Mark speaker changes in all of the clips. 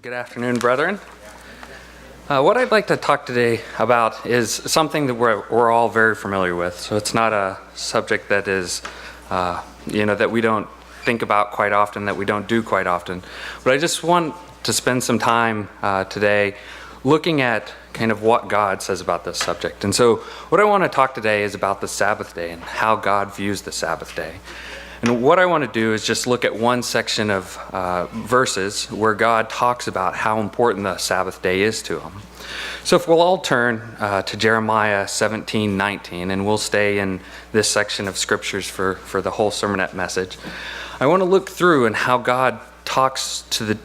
Speaker 1: Good afternoon, brethren. What I'd like to talk today about is something that we're all very familiar with. So it's not a subject that is, that we don't think about quite often, that we don't do quite often. But I just want to spend some time today looking at kind of what God says about this subject. And so what I want to talk today is about the Sabbath day and how God views the Sabbath day. And what I want to do is just look at one section of verses where God talks about how important the Sabbath day is to him. So if we'll all turn to Jeremiah 17:19, and we'll stay in this section of scriptures for the whole Sermonette message. I want to look through and how God talks to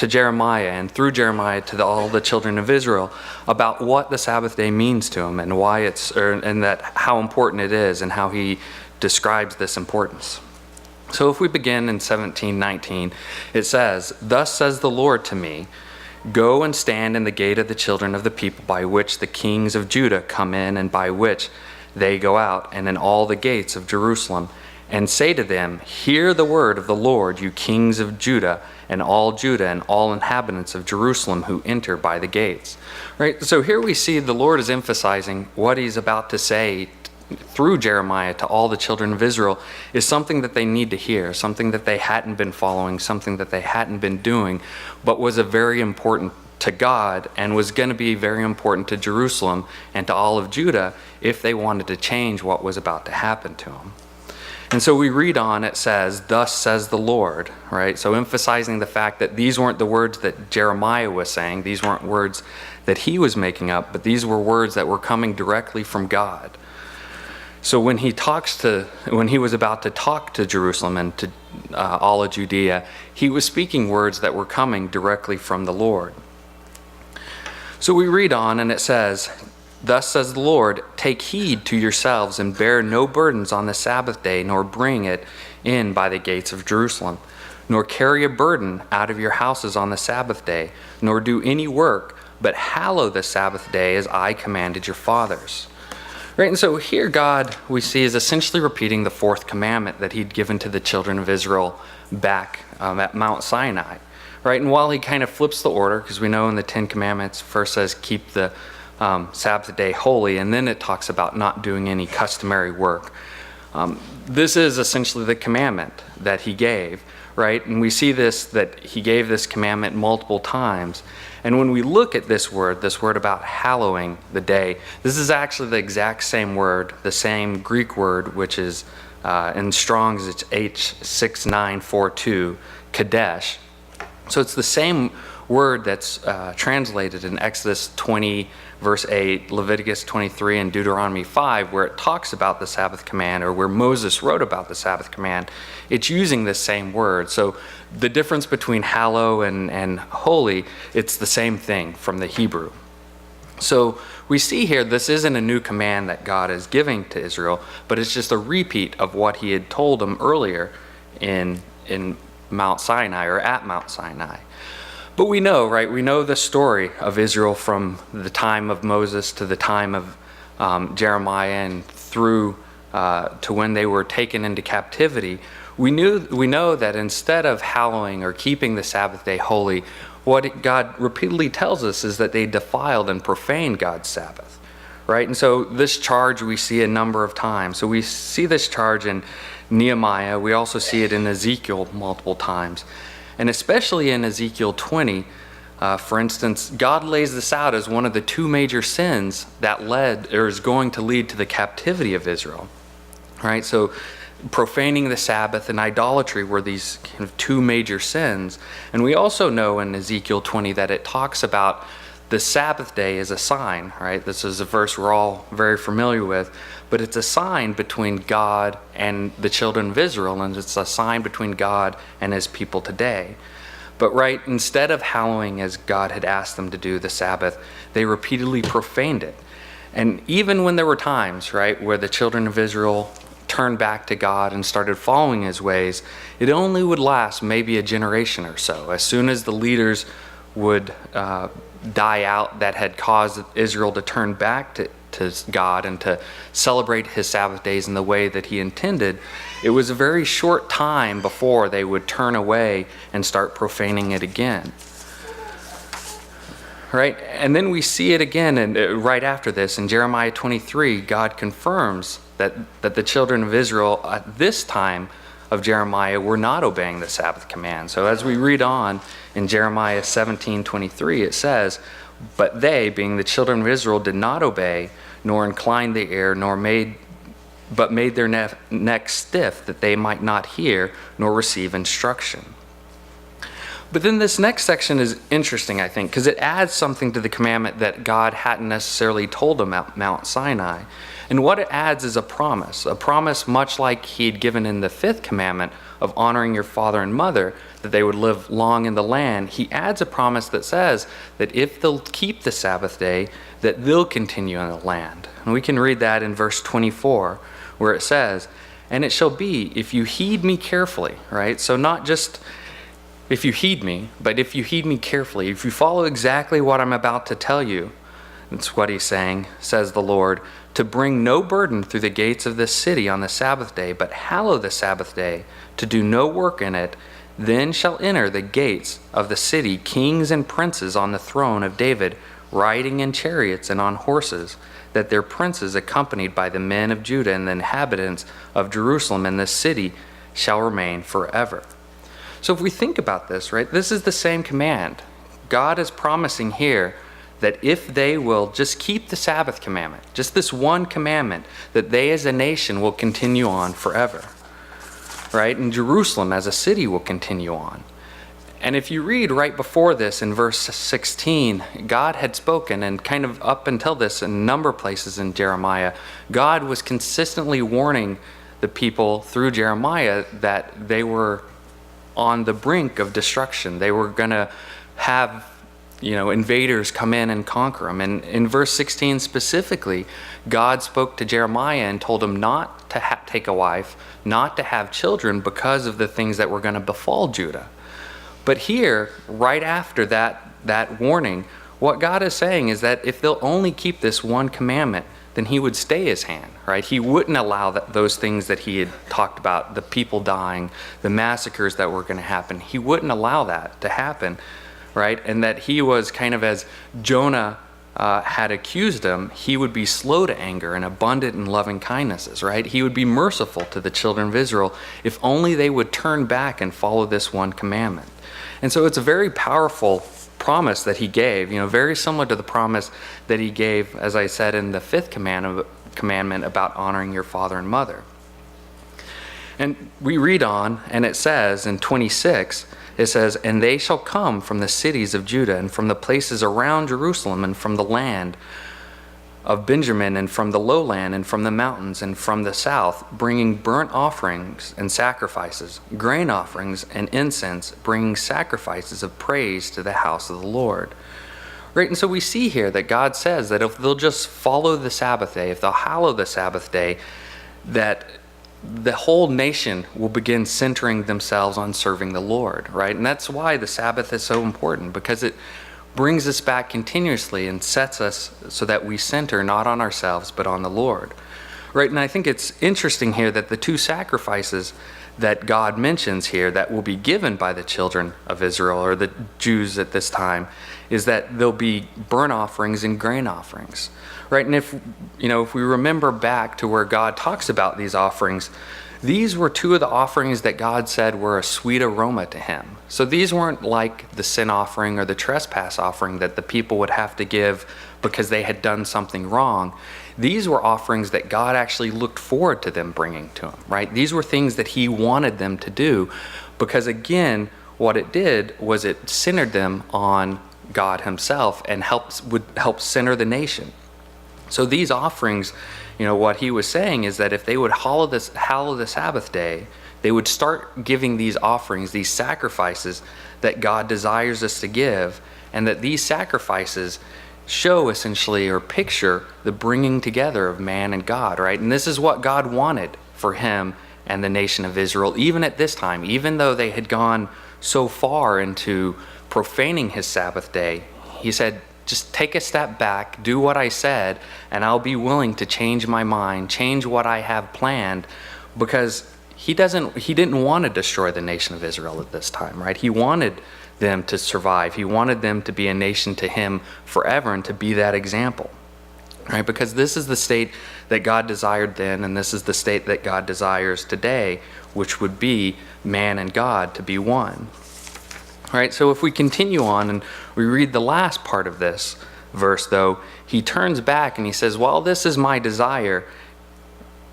Speaker 1: Jeremiah and through Jeremiah to all the children of Israel about what the Sabbath day means to him and why and that how important it is and how he describes this importance. So if we begin in 17:19, it says, "Thus says the Lord to me, go and stand in the gate of the children of the people by which the kings of Judah come in and by which they go out, and in all the gates of Jerusalem, and say to them, hear the word of the Lord, you kings of Judah and all inhabitants of Jerusalem who enter by the gates." Right? So here we see the Lord is emphasizing what he's about to say through Jeremiah to all the children of Israel is something that they need to hear, something that they hadn't been following, something that they hadn't been doing, but was a very important to God and was going to be very important to Jerusalem and to all of Judah if they wanted to change what was about to happen to them. And so we read on, it says, "Thus says the Lord," right? So emphasizing the fact that these weren't the words that Jeremiah was saying, these weren't words that he was making up, but these were words that were coming directly from God. So when he was about to talk to Jerusalem and to all of Judea, he was speaking words that were coming directly from the Lord. So we read on and it says, "Thus says the Lord, take heed to yourselves and bear no burdens on the Sabbath day, nor bring it in by the gates of Jerusalem, nor carry a burden out of your houses on the Sabbath day, nor do any work, but hallow the Sabbath day as I commanded your fathers." Right, and so here God, we see, is essentially repeating the fourth commandment that he'd given to the children of Israel back at Mount Sinai. Right, and while he kind of flips the order, because we know in the Ten Commandments, first says keep the Sabbath day holy, and then it talks about not doing any customary work. This is essentially the commandment that he gave, right? And we see this, that he gave this commandment multiple times. And when we look at this word about hallowing the day, this is actually the exact same word, the same Greek word, which is in Strong's, it's H6942, Kadesh. So it's the same word that's translated in Exodus 20, verse 8, Leviticus 23, and Deuteronomy 5, where it talks about the Sabbath command, or where Moses wrote about the Sabbath command. It's using this same word. So the difference between hallow and holy, it's the same thing from the Hebrew. So we see here, this isn't a new command that God is giving to Israel, but it's just a repeat of what he had told them earlier in Mount Sinai, or at Mount Sinai. But we know, right? We know the story of Israel from the time of Moses to the time of Jeremiah and through to when they were taken into captivity. We know that instead of hallowing or keeping the Sabbath day holy, what God repeatedly tells us is that they defiled and profaned God's Sabbath, right? And so this charge we see a number of times. So we see this charge in Nehemiah. We also see it in Ezekiel multiple times. And especially in Ezekiel 20, for instance, God lays this out as one of the two major sins that is going to lead to the captivity of Israel, right? So profaning the Sabbath and idolatry were these kind of two major sins. And we also know in Ezekiel 20 that it talks about the Sabbath day as a sign, right? This is a verse we're all very familiar with, but it's a sign between God and the children of Israel, and it's a sign between God and his people today. But right, instead of hallowing as God had asked them to do the Sabbath, they repeatedly profaned it. And even when there were times, right, where the children of Israel turned back to God and started following his ways, it only would last maybe a generation or so. As soon as the leaders would die out that had caused Israel to turn back to God and to celebrate his Sabbath days in the way that he intended, it was a very short time before they would turn away and start profaning it again. right? And then we see it again, and right after this in Jeremiah 23, God confirms that the children of Israel at this time of Jeremiah were not obeying the Sabbath command. So as we read on in Jeremiah 17:23, it says, "But they, being the children of Israel, did not obey, nor inclined the ear, but made their necks stiff, that they might not hear, nor receive instruction." But then this next section is interesting, I think, because it adds something to the commandment that God hadn't necessarily told them at Mount Sinai. And what it adds is a promise much like he had given in the fifth commandment of honoring your father and mother, that they would live long in the land. He adds a promise that says that if they'll keep the Sabbath day, that they'll continue in the land. And we can read that in verse 24, where it says, "And it shall be, if you heed me carefully," right? So not just if you heed me, but if you heed me carefully, if you follow exactly what I'm about to tell you, that's what he's saying, says the Lord, "to bring no burden through the gates of this city on the Sabbath day, but hallow the Sabbath day, to do no work in it, then shall enter the gates of the city kings and princes on the throne of David, riding in chariots and on horses, that their princes, accompanied by the men of Judah and the inhabitants of Jerusalem and this city, shall remain forever." So if we think about this, right, this is the same command. God is promising here that if they will just keep the Sabbath commandment, just this one commandment, that they as a nation will continue on forever, right? And Jerusalem as a city will continue on. And if you read right before this in verse 16, God had spoken, and kind of up until this in a number of places in Jeremiah, God was consistently warning the people through Jeremiah that they were on the brink of destruction. They were going to have, invaders come in and conquer them. And in verse 16 specifically, God spoke to Jeremiah and told him not to take a wife, not to have children because of the things that were going to befall Judah. But here, right after that warning, what God is saying is that if they'll only keep this one commandment, then he would stay his hand, right? He wouldn't allow those things that he had talked about, the people dying, the massacres that were going to happen. He wouldn't allow that to happen, right? And that he was kind of, as Jonah had accused him, he would be slow to anger and abundant in loving kindnesses, right? He would be merciful to the children of Israel if only they would turn back and follow this one commandment. And so it's a very powerful promise that he gave, very similar to the promise that he gave, as I said, in the fifth commandment about honoring your father and mother. And we read on, and it says in 26, it says, "And they shall come from the cities of Judah and from the places around Jerusalem and from the land of Benjamin and from the lowland and from the mountains and from the south, bringing burnt offerings and sacrifices, grain offerings and incense, bringing sacrifices of praise to the house of the Lord." Right, and so we see here that God says that if they'll just follow the Sabbath day, if they'll hallow the Sabbath day, that the whole nation will begin centering themselves on serving the Lord, right? And that's why the Sabbath is so important, because it brings us back continuously and sets us so that we center not on ourselves but on the Lord, right? And I think it's interesting here that the two sacrifices that God mentions here that will be given by the children of Israel, or the Jews at this time, is that there'll be burnt offerings and grain offerings, right? And if we remember back to where God talks about these offerings, these were two of the offerings that God said were a sweet aroma to him. So these weren't like the sin offering or the trespass offering that the people would have to give because they had done something wrong. These were offerings that God actually looked forward to them bringing to him, right? These were things that he wanted them to do because, again, what it did was it centered them on God himself and would help center the nation. So these offerings, what he was saying is that if they would hallow the Sabbath day, they would start giving these offerings, these sacrifices that God desires us to give, and that these sacrifices show essentially or picture the bringing together of man and God, right? And this is what God wanted for him and the nation of Israel, even at this time, even though they had gone so far into profaning his Sabbath day. He said, just take a step back, do what I said, and I'll be willing to change my mind, change what I have planned, because he didn't want to destroy the nation of Israel at this time, right? He wanted them to survive. He wanted them to be a nation to him forever and to be that example, right? Because this is the state that God desired then, and this is the state that God desires today, which would be man and God to be one. Right? So if we continue on and we read the last part of this verse, though, he turns back and he says, well, this is my desire,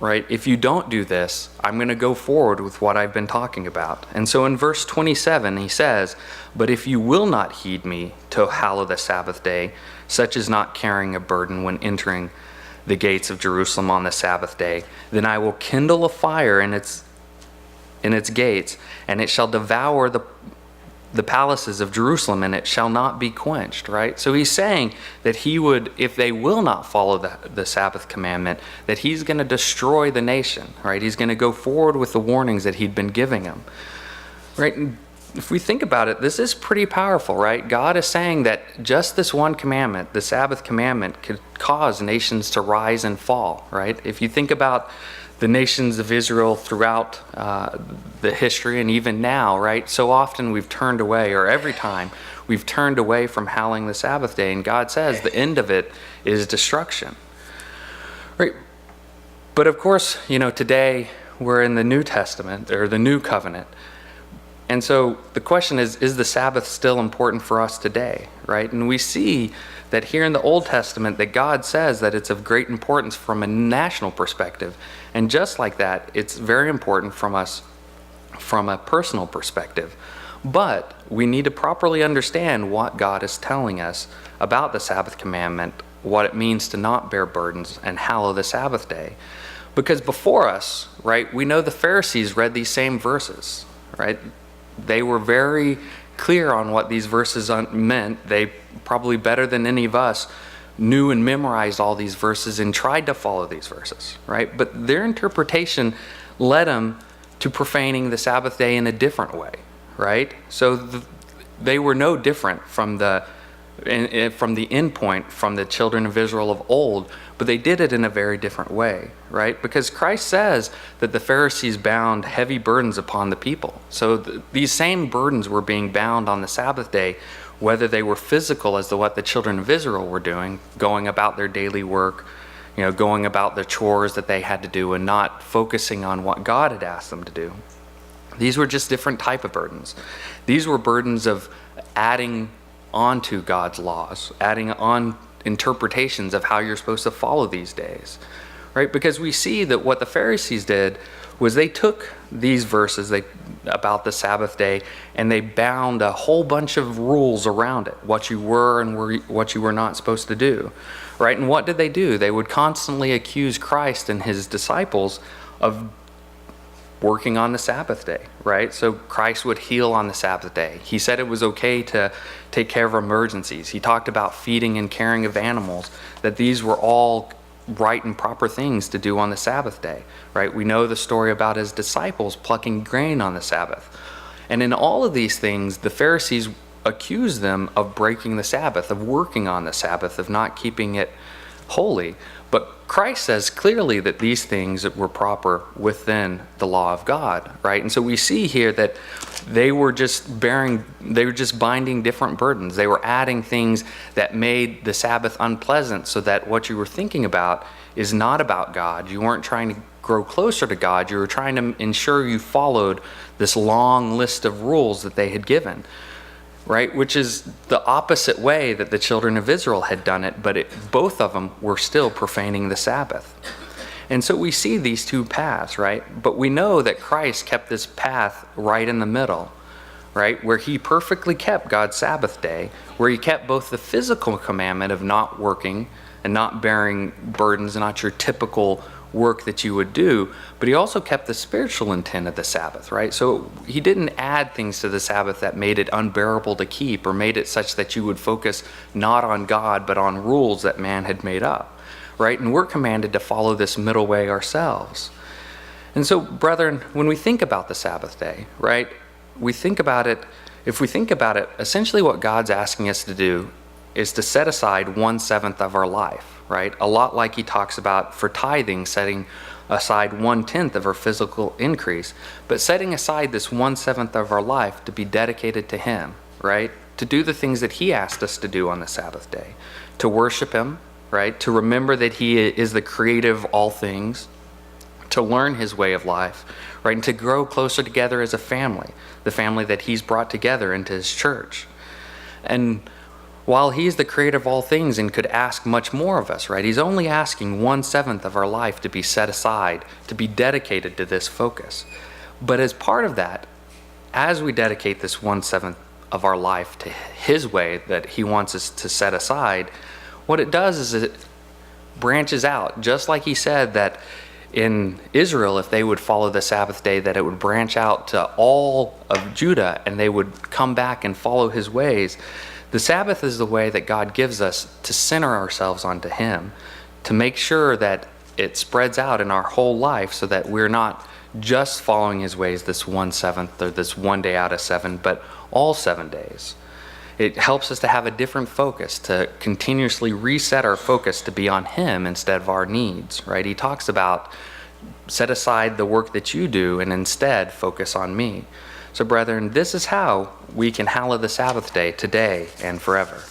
Speaker 1: right? If you don't do this, I'm going to go forward with what I've been talking about. And so in verse 27, he says, but if you will not heed me to hallow the Sabbath day, such as not carrying a burden when entering the gates of Jerusalem on the Sabbath day, then I will kindle a fire in its gates, and it shall devour the palaces of Jerusalem, and it shall not be quenched, right? So he's saying that he would, if they will not follow the Sabbath commandment, that he's going to destroy the nation, right? He's going to go forward with the warnings that he'd been giving them, right? And if we think about it, this is pretty powerful, right? God is saying that just this one commandment, the Sabbath commandment, could cause nations to rise and fall, right? If you think about the nations of Israel throughout the history and even now, right? So often we've turned away, or every time we've turned away from hallowing the Sabbath day, and God says the end of it is destruction, right? But of course, today we're in the New Testament, or the New Covenant. And so the question is the Sabbath still important for us today, right? And we see that here in the Old Testament that God says that it's of great importance from a national perspective. And just like that, it's very important from us from a personal perspective. But we need to properly understand what God is telling us about the Sabbath commandment, what it means to not bear burdens and hallow the Sabbath day. Because before us, right, we know the Pharisees read these same verses, right? They were very clear on what these verses meant. They probably better than any of us knew and memorized all these verses and tried to follow these verses, right? But their interpretation led them to profaning the Sabbath day in a different way, right? So they were no different from the end point from the children of Israel of old, but they did it in a very different way, right? Because Christ says that the Pharisees bound heavy burdens upon the people. So these same burdens were being bound on the Sabbath day, whether they were physical as to what the children of Israel were doing, going about their daily work, going about the chores that they had to do and not focusing on what God had asked them to do. These were just different type of burdens. These were burdens of adding onto God's laws, adding on interpretations of how you're supposed to follow these days, right? Because we see that what the Pharisees did was they took these verses about the Sabbath day and they bound a whole bunch of rules around it, what you were and what you were not supposed to do, right? And what did they do? They would constantly accuse Christ and his disciples of working on the Sabbath day, right? So Christ would heal on the Sabbath day. He said it was okay to take care of emergencies. He talked about feeding and caring of animals, that these were all right and proper things to do on the Sabbath day, right? We know the story about his disciples plucking grain on the Sabbath. And in all of these things, the Pharisees accused them of breaking the Sabbath, of working on the Sabbath, of not keeping it holy. But Christ says clearly that these things were proper within the law of God, right? And so we see here that they were just binding different burdens. They were adding things that made the Sabbath unpleasant so that what you were thinking about is not about God. You weren't trying to grow closer to God. You were trying to ensure you followed this long list of rules that they had given, right? Which is the opposite way that the children of Israel had done it, but both of them were still profaning the Sabbath. And so we see these two paths, right? But we know that Christ kept this path right in the middle, right? Where he perfectly kept God's Sabbath day, where he kept both the physical commandment of not working and not bearing burdens, not your typical work that you would do, but he also kept the spiritual intent of the Sabbath, right? So he didn't add things to the Sabbath that made it unbearable to keep or made it such that you would focus not on God but on rules that man had made up, right? And we're commanded to follow this middle way ourselves. And so, brethren, when we think about the Sabbath day, right, if we think about it, essentially what God's asking us to do is to set aside 1/7 of our life, right? A lot like he talks about for tithing, setting aside 1/10 of our physical increase, but setting aside this 1/7 of our life to be dedicated to him, right? To do the things that he asked us to do on the Sabbath day, to worship him, right? To remember that he is the creator of all things, to learn his way of life, right? And to grow closer together as a family, the family that he's brought together into his church. And while he's the creator of all things and could ask much more of us, right? He's only asking 1/7 of our life to be set aside, to be dedicated to this focus. But as part of that, as we dedicate this 1/7 of our life to his way that he wants us to set aside, what it does is it branches out, just like he said that in Israel, if they would follow the Sabbath day, that it would branch out to all of Judah and they would come back and follow his ways. The Sabbath is the way that God gives us to center ourselves onto him, to make sure that it spreads out in our whole life so that we're not just following his ways this 1/7 or this 1 day out of 7, but all 7 days. It helps us to have a different focus, to continuously reset our focus to be on him instead of our needs, right? He talks about set aside the work that you do and instead focus on me. So brethren, this is how we can hallow the Sabbath day today and forever.